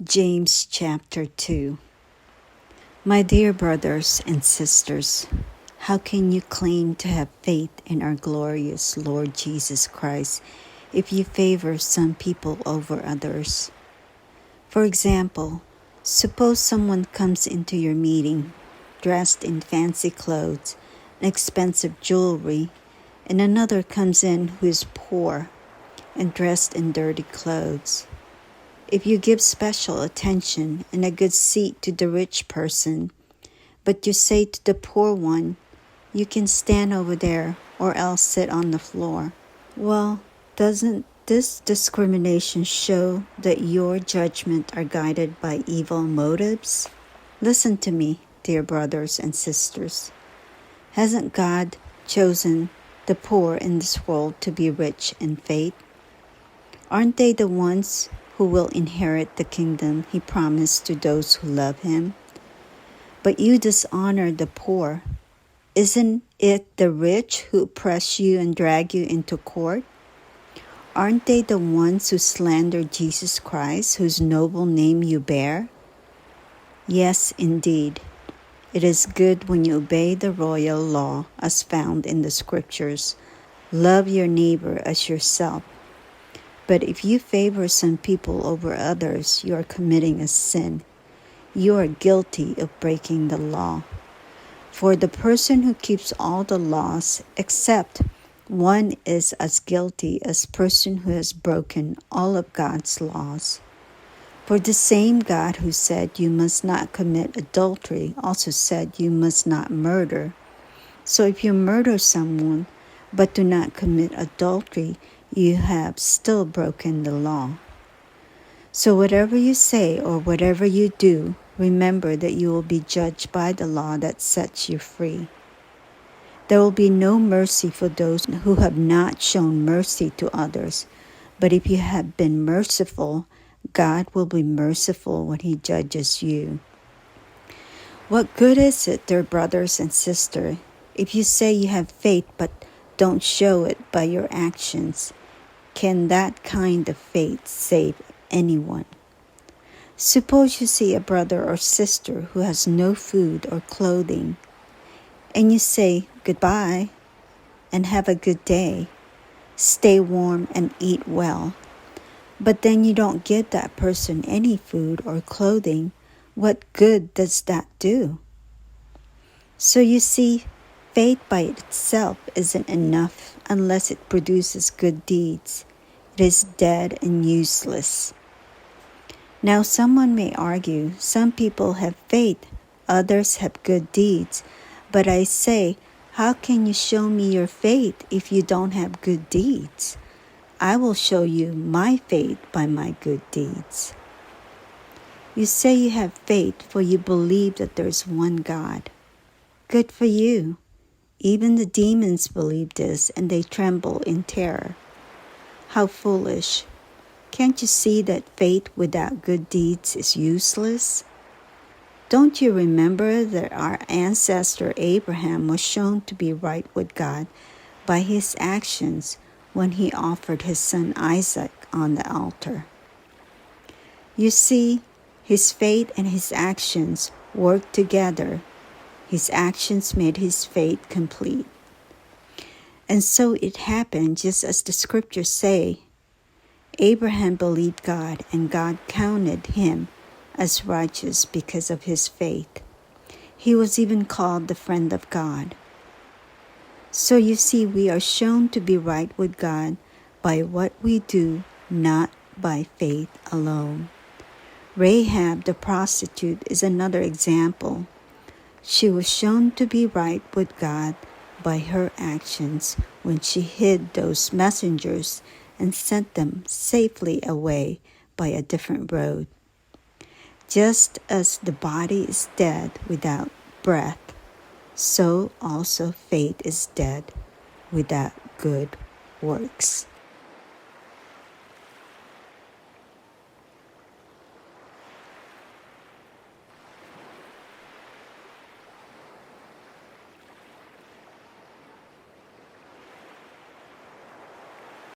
James chapter 2. My dear brothers and sisters, how can you claim to have faith in our glorious Lord Jesus Christ if you favor some people over others? For example, suppose someone comes into your meeting dressed in fancy clothes and expensive jewelry, and another comes in who is poor and dressed in dirty clothes. If you give special attention and a good seat to the rich person, but you say to the poor one, "You can stand over there or else sit on the floor," well, doesn't this discrimination show that your judgment are guided by evil motives? Listen to me, dear brothers and sisters. Hasn't God chosen the poor in this world to be rich in faith? Aren't they the ones who will inherit the kingdom he promised to those who love him? But you dishonor the poor. Isn't it the rich who oppress you and drag you into court? Aren't they the ones who slander Jesus Christ, whose noble name you bear? Yes, indeed. It is good when you obey the royal law as found in the scriptures. Love your neighbor as yourself. But if you favor some people over others, you are committing a sin. You are guilty of breaking the law. For the person who keeps all the laws except one is as guilty as the person who has broken all of God's laws. For the same God who said you must not commit adultery also said you must not murder. So if you murder someone but do not commit adultery, you have still broken the law. So whatever you say or whatever you do, remember that you will be judged by the law that sets you free. There will be no mercy for those who have not shown mercy to others. But if you have been merciful, God will be merciful when he judges you. What good is it, dear brothers and sisters, if you say you have faith but don't show it by your actions? Can that kind of faith save anyone? Suppose you see a brother or sister who has no food or clothing, and you say goodbye and have a good day, stay warm and eat well, but then you don't give that person any food or clothing. What good does that do? So you see, faith by itself isn't enough unless it produces good deeds. It is dead and useless. Now someone may argue, some people have faith, others have good deeds. But I say, how can you show me your faith if you don't have good deeds? I will show you my faith by my good deeds. You say you have faith for you believe that there is one God. Good for you. Even the demons believe this and they tremble in terror. How foolish. Can't you see that faith without good deeds is useless? Don't you remember that our ancestor Abraham was shown to be right with God by his actions when he offered his son Isaac on the altar? You see, his faith and his actions worked together. His actions made his faith complete. And so it happened just as the scriptures say. Abraham believed God, and God counted him as righteous because of his faith. He was even called the friend of God. So you see, we are shown to be right with God by what we do, not by faith alone. Rahab the prostitute is another example. She was shown to be right with God by her actions when she hid those messengers and sent them safely away by a different road. Just as the body is dead without breath, so also faith is dead without good works.